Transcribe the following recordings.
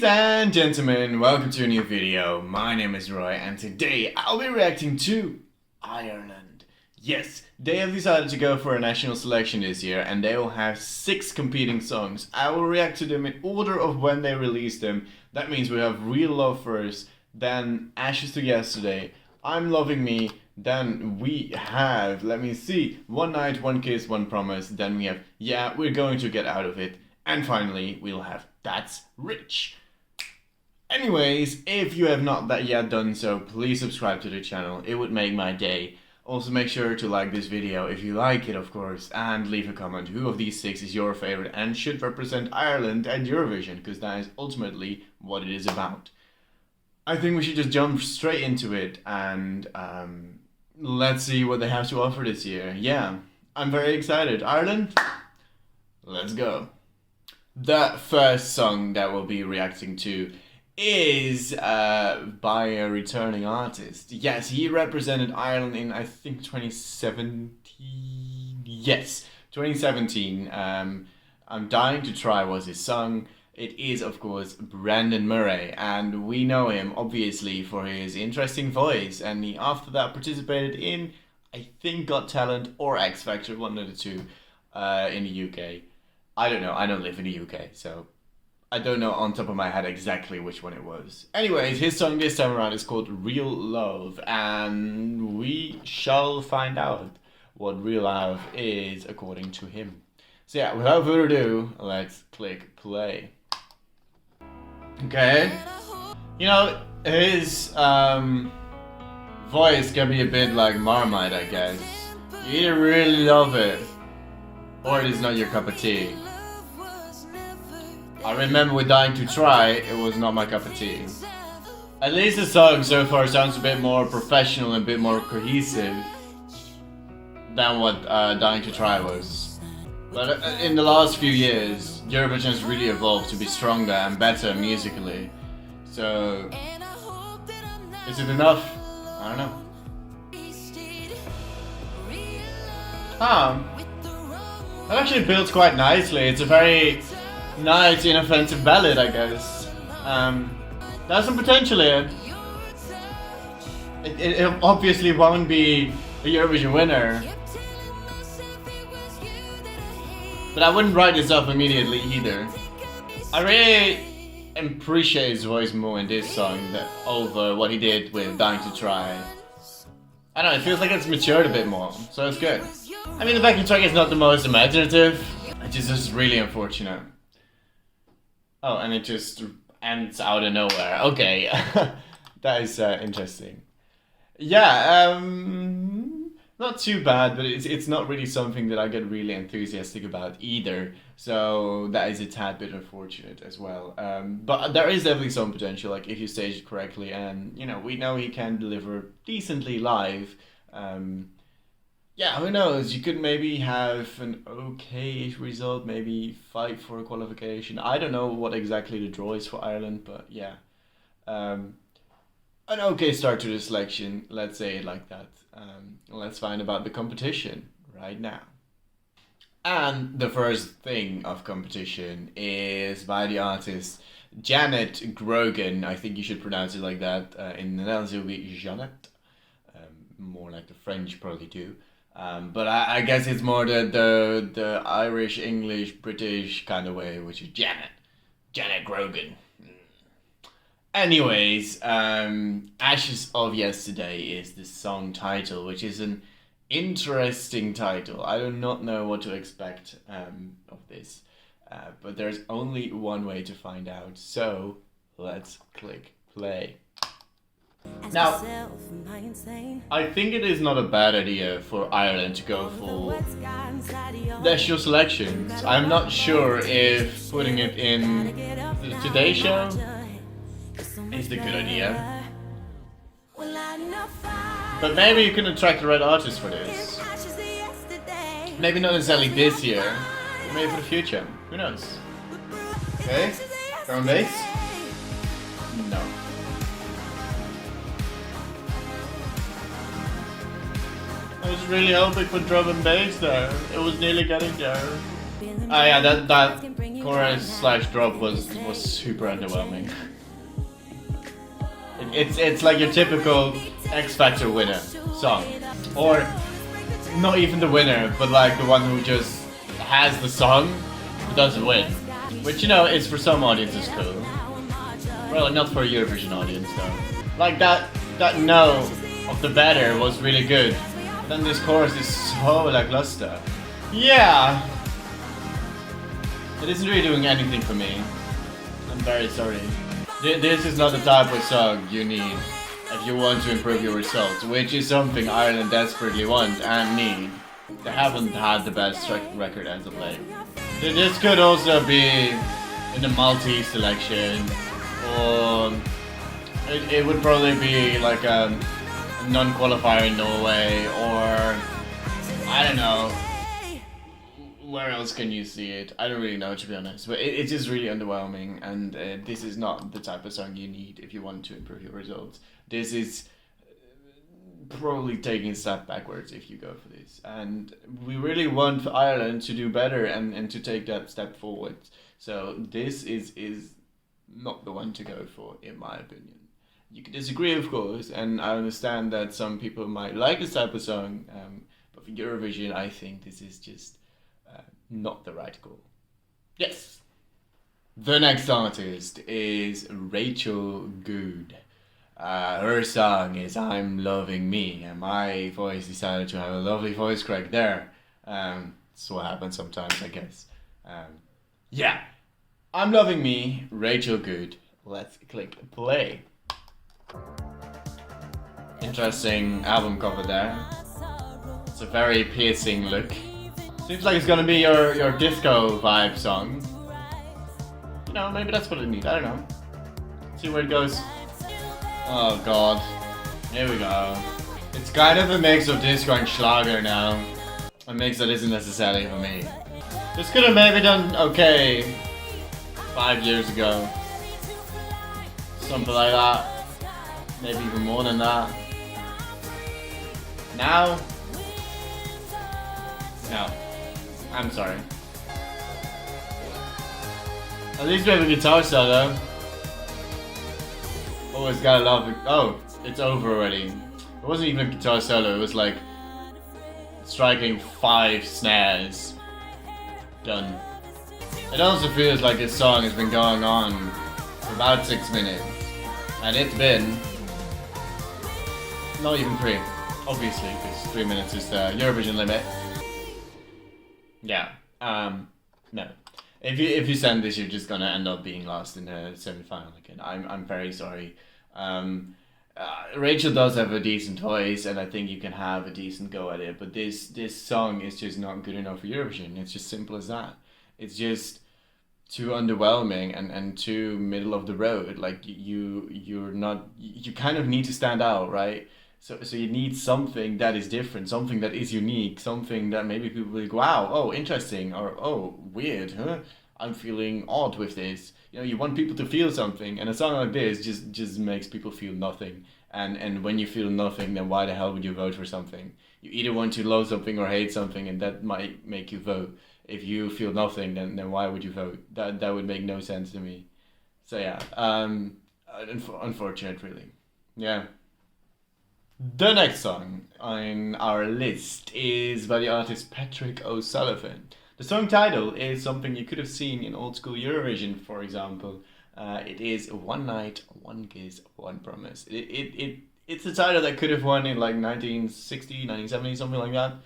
and gentlemen, welcome to a new video. My name is Roy and today I'll be reacting to Ireland. Yes, they have decided to go for a national selection this year and they will have 6 competing songs. I will react to them in order of when they release them. That means we have Real Love first, then Ashes to Yesterday, I'm Loving Me, then we have, let me see, One Night, One Kiss, One Promise, then we have Yeah, We're Going to Get Out of It, and finally we'll have That's Rich. Anyways, if you have not yet done so, please subscribe to the channel, it would make my day. Also make sure to like this video if you like it, of course, and leave a comment who of these 6 is your favorite and should represent Ireland at Eurovision, because that is ultimately what it is about. I think we should just jump straight into it and let's see what they have to offer this year. Yeah, I'm very excited. Ireland, let's go. The first song that we'll be reacting to is by a returning artist. Yes, he represented Ireland in, I think, 2017. Yes, 2017. I'm Dying to Try was his song. It is, of course, Brandon Murray, and we know him, obviously, for his interesting voice, and he, after that, participated in, I think, Got Talent or X Factor, one of the two, in the UK. I don't know, I don't live in the UK, so I don't know on top of my head exactly which one it was. Anyways, his song this time around is called Real Love, and we shall find out what real love is according to him. So yeah, without further ado, let's click play. Okay, you know, his voice can be a bit like Marmite, I guess. You either really love it, or it is not your cup of tea. I remember with Dying to Try, it was not my cup of tea. At least the song so far sounds a bit more professional and a bit more cohesive than what Dying to Try was. But in the last few years, Eurovision has really evolved to be stronger and better musically. So, is it enough? I don't know. That actually builds quite nicely. It's a very nice, inoffensive ballad, I guess. There's some potential here. It obviously won't be a Eurovision winner. But I wouldn't write this off immediately either. I really appreciate his voice more in this song over what he did with Dying to Try. I don't know, it feels like it's matured a bit more, so it's good. I mean, the backing track is not the most imaginative, it's just really unfortunate. Oh, and it just ends out of nowhere. Okay, that is interesting. Yeah, not too bad, but it's not really something that I get really enthusiastic about either. So that is a tad bit unfortunate as well. But there is definitely some potential, like if you stage it correctly, and you know, we know he can deliver decently live. Yeah, who knows? You could maybe have an okay-ish result, maybe fight for a qualification. I don't know what exactly the draw is for Ireland, but yeah. An okay start to the selection, let's say it like that. Let's find about the competition right now. And the first thing of competition is by the artist Janet Grogan. I think you should pronounce it like that. In the Netherlands it will be Janet. More like the French probably do. But I guess it's more the Irish, English, British kind of way, which is Janet Grogan. Anyways, Ashes of Yesterday is the song title, which is an interesting title. I do not know what to expect of this, but there's only one way to find out, so let's click play. Now, I think it is not a bad idea for Ireland to go for national selections. I'm not sure if putting it in the Today Show is the good idea. But maybe you can attract the right artist for this. Maybe not necessarily this year, but maybe for the future. Who knows? Okay, drum bass? No. I was really hoping for drum and bass there. It was nearly getting there. Yeah, that chorus slash drop was super underwhelming. It's like your typical X Factor winner song, or not even the winner, but like the one who just has the song but doesn't win. Which, you know, is for some audiences cool. Well, not for a Eurovision audience though. Like that no of the better was really good. But then this chorus is so lackluster. Yeah. It isn't really doing anything for me. I'm very sorry. This is not the type of song you need if you want to improve your results, which is something Ireland desperately want and need. They haven't had the best record as of late. This could also be in the Maltese selection, or it would probably be like a non-qualifier in Norway, or I don't know. Where else can you see it? I don't really know, to be honest, but it's just really underwhelming, and this is not the type of song you need if you want to improve your results. This is probably taking a step backwards if you go for this, and we really want Ireland to do better and to take that step forward. So this is not the one to go for, in my opinion. You can disagree, of course, and I understand that some people might like this type of song, but for Eurovision, I think this is just not the right call. Yes. The next artist is Rachel Goode. Her song is I'm Loving Me, and my voice decided to have a lovely voice crack there. That's what happens sometimes, I guess. Yeah. I'm Loving Me, Rachel Goode. Let's click play. Interesting album cover there. It's a very piercing look. Seems like it's gonna be your disco vibe song. You know, maybe that's what it needs. I don't know. See where it goes. Oh god. Here we go. It's kind of a mix of disco and Schlager now. A mix that isn't necessarily for me. This could have maybe done okay 5 years ago. Something like that. Maybe even more than that. Now? No. I'm sorry. At least we have a guitar solo. Always gotta love it. Oh, it's over already. It wasn't even a guitar solo, it was like striking 5 snares. Done. It also feels like this song has been going on for about 6 minutes. And it's been not even 3. Obviously, because 3 minutes is the Eurovision limit. Yeah, no. If you send this, you're just gonna end up being lost in the semi-final again. I'm very sorry. Rachel does have a decent voice, and I think you can have a decent go at it. But this song is just not good enough for Eurovision. It's just simple as that. It's just too underwhelming and too middle of the road. Like you kind of need to stand out, right? So you need something that is different, something that is unique, something that maybe people will go, wow, oh, interesting, or oh, weird, huh? I'm feeling odd with this. You know, you want people to feel something, and a song like this just makes people feel nothing. And when you feel nothing, then why the hell would you vote for something? You either want to love something or hate something, and that might make you vote. If you feel nothing, then why would you vote? That would make no sense to me. So yeah, unfortunate, really. Yeah. The next song on our list is by the artist Patrick O'Sullivan. The song title is something you could have seen in old school Eurovision, for example. It is One Night, One Kiss, One Promise. It's a title that could have won in like 1960, 1970, something like that.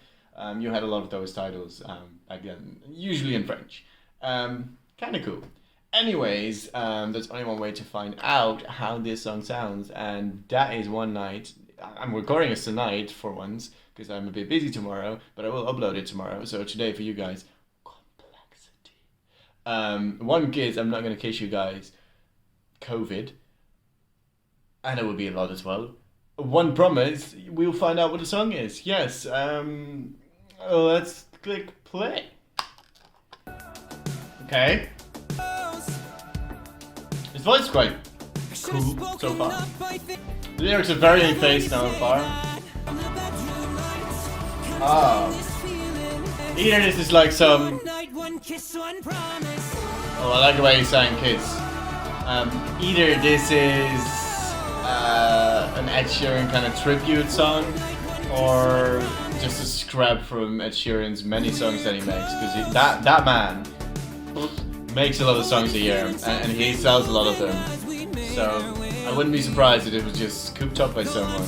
You had a lot of those titles back then, usually in French. Kind of cool. Anyways, there's only one way to find out how this song sounds, and that is One Night. I'm recording this tonight for once, because I'm a bit busy tomorrow, but I will upload it tomorrow. So today for you guys, complexity. One Kiss, I'm not going to kiss you guys, COVID. And it will be a lot as well. One Promise, we'll find out what the song is. Yes, let's click play. Okay. His voice is quite cool so far. The lyrics are very in-phase so far. Either this is like some Oh, I like the way he sang Kiss. Either this is an Ed Sheeran kind of tribute song, or just a scrap from Ed Sheeran's many songs that he makes, because that man makes a lot of songs a year, and he sells a lot of them. So I wouldn't be surprised if it was just cooped up by someone.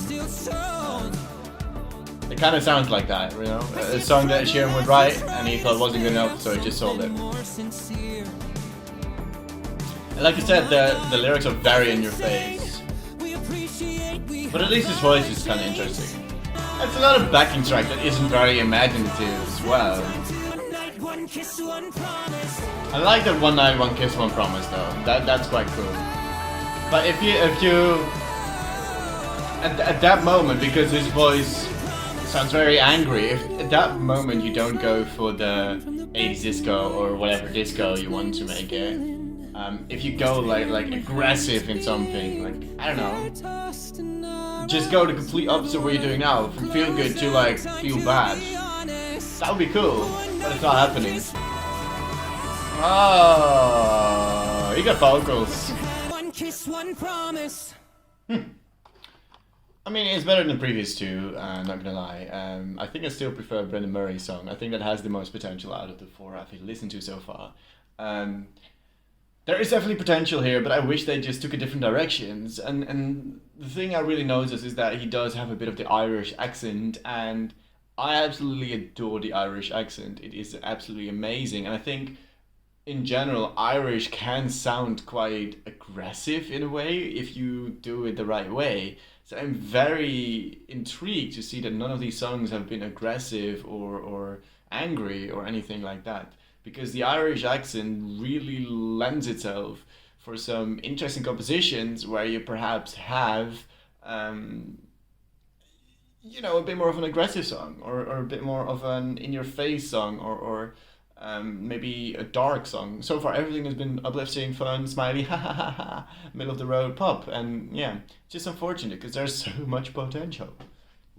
It kind of sounds like that, you know? A song that Ed Sheeran would write, and he thought wasn't good enough, so he just sold it. And like I said, the lyrics are very in your face. But at least his voice is kind of interesting. It's another backing track that isn't very imaginative as well. I like that One Night, One Kiss, One Promise though. That's quite cool. But if you at that moment, because his voice sounds very angry, if at that moment you don't go for the 80s disco or whatever disco you want to make it, if you go like aggressive in something, like, I don't know, just go the complete opposite of what you're doing now, from feel good to like feel bad, that would be cool, but it's not happening. Oh, you got vocals. One kiss, one promise. I mean, it's better than the previous two, not gonna lie. I think I still prefer Brendan Murray's song. I think that has the most potential out of the four I've listened to so far. There is definitely potential here, but I wish they just took a different directions. And the thing I really notice is that he does have a bit of the Irish accent, and I absolutely adore the Irish accent. It is absolutely amazing, and I think in general Irish can sound quite aggressive in a way if you do it the right way. So I'm very intrigued to see that none of these songs have been aggressive or angry or anything like that, because the Irish accent really lends itself for some interesting compositions where you perhaps have you know, a bit more of an aggressive song, or a bit more of an in-your-face song, or maybe a dark song. So far everything has been uplifting, fun, smiley, ha ha ha ha, middle of the road pop, and yeah, just unfortunate because there's so much potential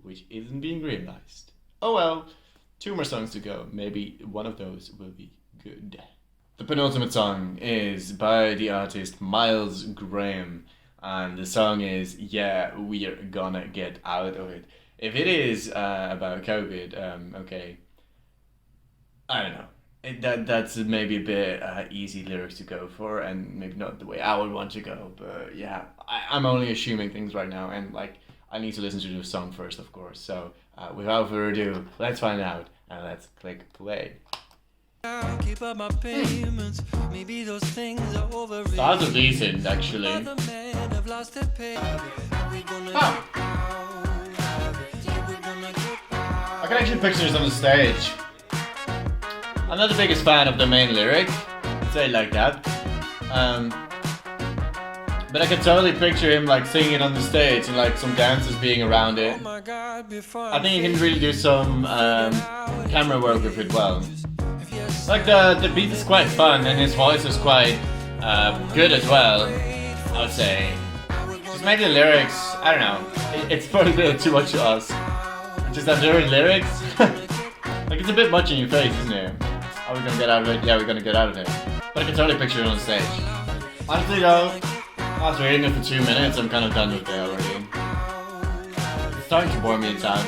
which isn't being realized. Oh well, 2 more songs to go, maybe one of those will be good. The penultimate song is by the artist Miles Graham, and the song is Yeah, We're Gonna Get Out of It. If it is about COVID, okay, I don't know. That's maybe a bit easy lyrics to go for, and maybe not the way I would want to go, but yeah, I'm only assuming things right now, and like, I need to listen to the song first, of course. So without further ado, let's find out, and let's click play. Keep up my payments. Maybe those things are over. Sounds decent, actually. I can actually picture this on the stage. I'm not the biggest fan of the main lyric, say it like that. But I can totally picture him like singing it on the stage and like some dancers being around it. I think he can really do some camera work with it well. Like the beat is quite fun and his voice is quite good as well, I would say. Just maybe the lyrics, I don't know, it's probably a bit too much to us. Just that lyric lyrics, like it's a bit much in your face, isn't it? Are we gonna get out of it? Yeah, we're gonna get out of it. But I can totally picture it on stage. Honestly though, after reading it for 2 minutes, I'm kind of done with it already. It's starting to bore me inside.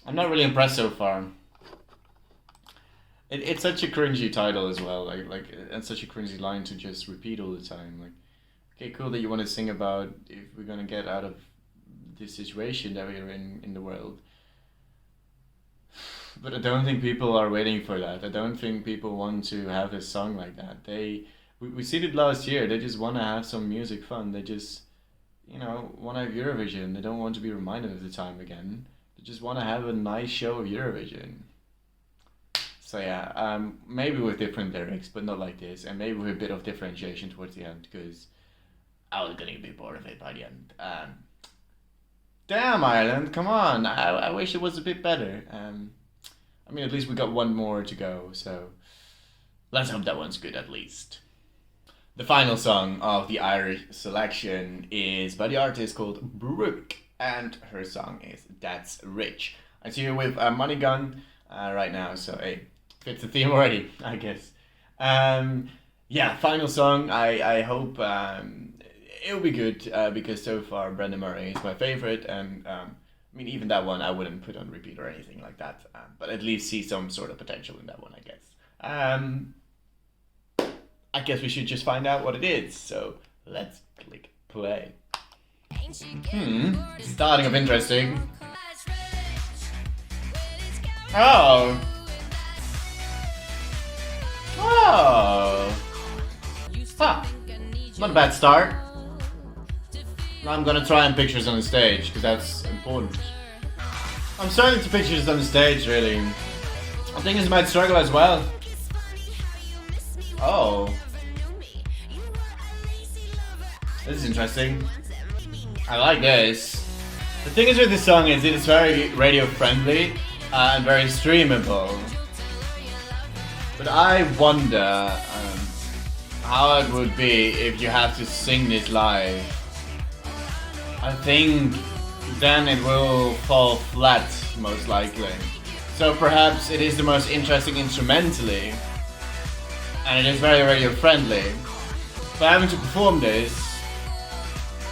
I'm not really impressed so far. It's such a cringy title as well, like and such a cringy line to just repeat all the time. Like, okay, cool that you want to sing about if we're gonna get out of this situation that we're in the world. But I don't think people are waiting for that. I don't think people want to have a song like that. We seen it last year. They just want to have some music fun. They just, you know, want to have Eurovision. They don't want to be reminded of the time again. They just want to have a nice show of Eurovision. So yeah, maybe with different lyrics, but not like this, and maybe with a bit of differentiation towards the end, because I was gonna be bored of it by the end. Damn, Ireland, come on! I wish it was a bit better. I mean, at least we got one more to go, so let's hope that one's good at least. The final song of the Irish selection is by the artist called Brooke, and her song is That's Rich. It's here with Money Gun right now, so hey, fits the theme already, I guess. Yeah, final song. I hope it'll be good because so far Brendan Murray is my favorite, and I mean even that one I wouldn't put on repeat or anything like that, but at least see some sort of potential in that one, I guess. I guess we should just find out what it is. So let's click play. Starting off interesting. Oh. Oh. Huh. Not a bad start. I'm gonna try and pictures on the stage because that's important. I'm starting to pictures on the stage really. I think this might struggle as well. Oh. This is interesting. I like this. The thing is with this song is it is very radio friendly and very streamable. But I wonder how it would be if you have to sing this live. I think then it will fall flat, most likely. So perhaps it is the most interesting instrumentally, and it is very radio friendly. But having to perform this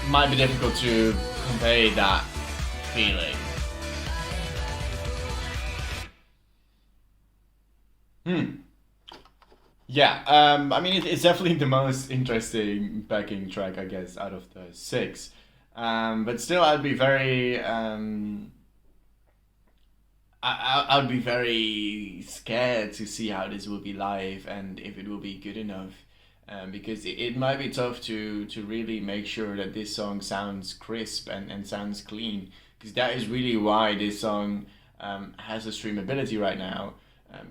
might be difficult to convey that feeling. Yeah, I mean it's definitely the most interesting backing track, I guess, out of the 6. But still, I'd be very I'd be very scared to see how this will be live and if it will be good enough. Because it might be tough to really make sure that this song sounds crisp and sounds clean. Because that is really why this song has a streamability right now.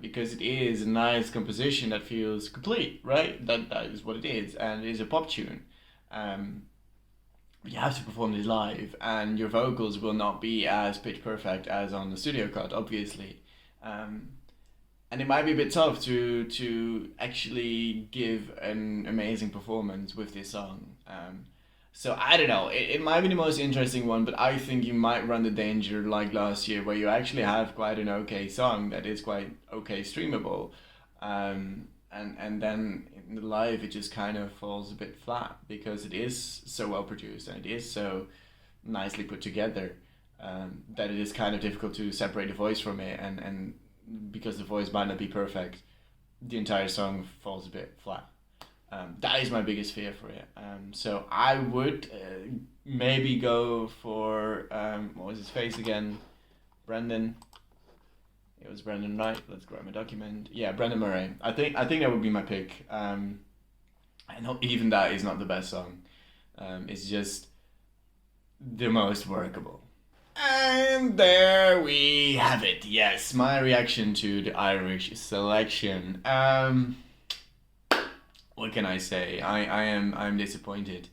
Because it is a nice composition that feels complete, right? That is what it is, and it is a pop tune. But you have to perform this live, and your vocals will not be as pitch perfect as on the studio cut, obviously. And it might be a bit tough to actually give an amazing performance with this song. So I don't know, it might be the most interesting one, but I think you might run the danger like last year where you actually have quite an okay song that is quite okay streamable. And then in the live it just kind of falls a bit flat because it is so well produced and it is so nicely put together that it is kind of difficult to separate the voice from it, and because the voice might not be perfect, the entire song falls a bit flat. That is my biggest fear for it. So I would maybe go for, what was his face again? Brendan. It was Brendan, right? Let's grab my document. Yeah, Brendan Murray. I think that would be my pick. And even that is not the best song. It's just the most workable. And there we have it. Yes, my reaction to the Irish selection. What can I say? I'm disappointed.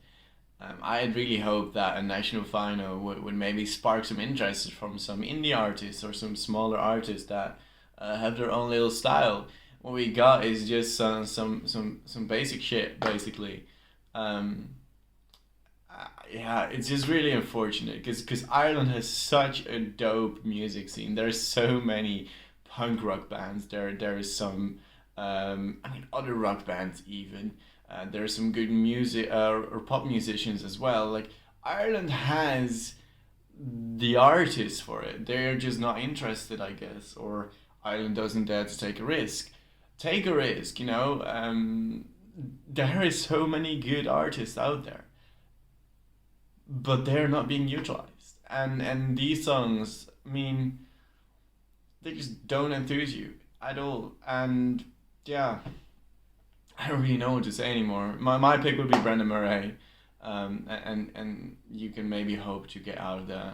I had really hoped that a national final would maybe spark some interest from some indie artists or some smaller artists that have their own little style. What we got is just some basic shit, basically. Yeah, it's just really unfortunate because Ireland has such a dope music scene. There's so many punk rock bands. There is some other rock bands even. There are some good music or pop musicians as well. Like Ireland has the artists for it. They're just not interested, I guess, or Ireland doesn't dare to take a risk. Take a risk, you know. There is so many good artists out there, but they're not being utilized. And these songs, I mean, they just don't enthuse you at all. And yeah, I don't really know what to say anymore. My pick would be Brendan Murray, and you can maybe hope to get out of the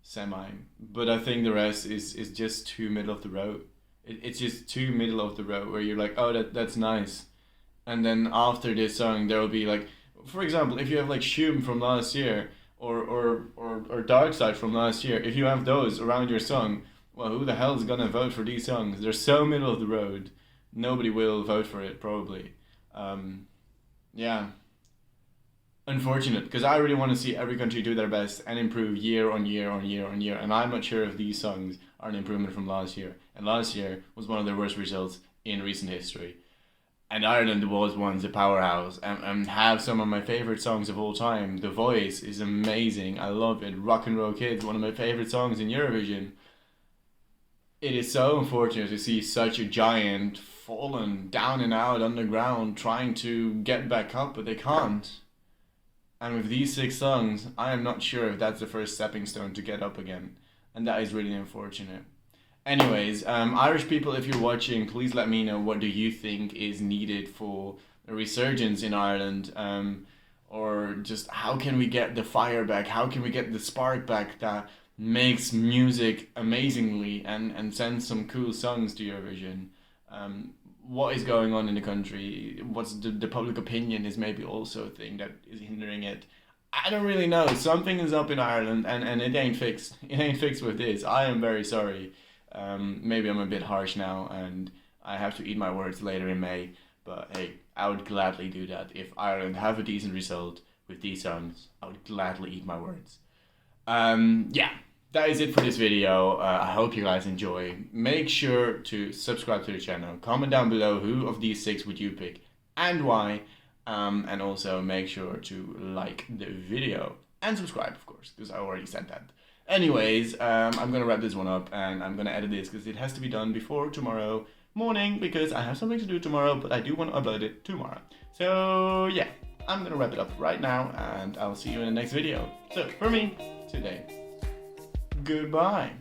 semi. But I think the rest is just too middle of the road. It's just too middle of the road where you're like, oh, that's nice. And then after this song, there will be like, for example, if you have like Shoom from last year or Dark Side from last year, if you have those around your song, well, who the hell is gonna vote for these songs? They're so middle of the road. Nobody will vote for it, probably. Yeah. unfortunate, because I really want to see every country do their best and improve year on year on year on year. And I'm not sure if these songs are an improvement from last year. And last year was one of their worst results in recent history. And Ireland was once a powerhouse and have some of my favorite songs of all time. The Voice is amazing. I love it. Rock and Roll Kids, one of my favorite songs in Eurovision. It is so unfortunate to see such a giant fallen down and out underground trying to get back up, but they can't. And with these 6 songs, I am not sure if that's the first stepping stone to get up again. And that is really unfortunate. Anyways, Irish people, if you're watching, please let me know what do you think is needed for a resurgence in Ireland, or just how can we get the fire back? How can we get the spark back that makes music amazingly and sends some cool songs to Eurovision? What is going on in the country? What's the public opinion is maybe also a thing that is hindering it. I don't really know. Something is up in Ireland and it ain't fixed. It ain't fixed with this. I am very sorry. Maybe I'm a bit harsh now and I have to eat my words later in May. But hey, I would gladly do that. If Ireland have a decent result with these songs, I would gladly eat my words. Yeah, that is it for this video. I hope you guys enjoy. Make sure to subscribe to the channel. Comment down below who of these 6 would you pick and why. And also make sure to like the video and subscribe, of course, because I already said that. Anyways, I'm gonna wrap this one up and I'm gonna edit this because it has to be done before tomorrow morning because I have something to do tomorrow, but I do want to upload it tomorrow. So yeah, I'm gonna wrap it up right now and I'll see you in the next video. So for me today, goodbye.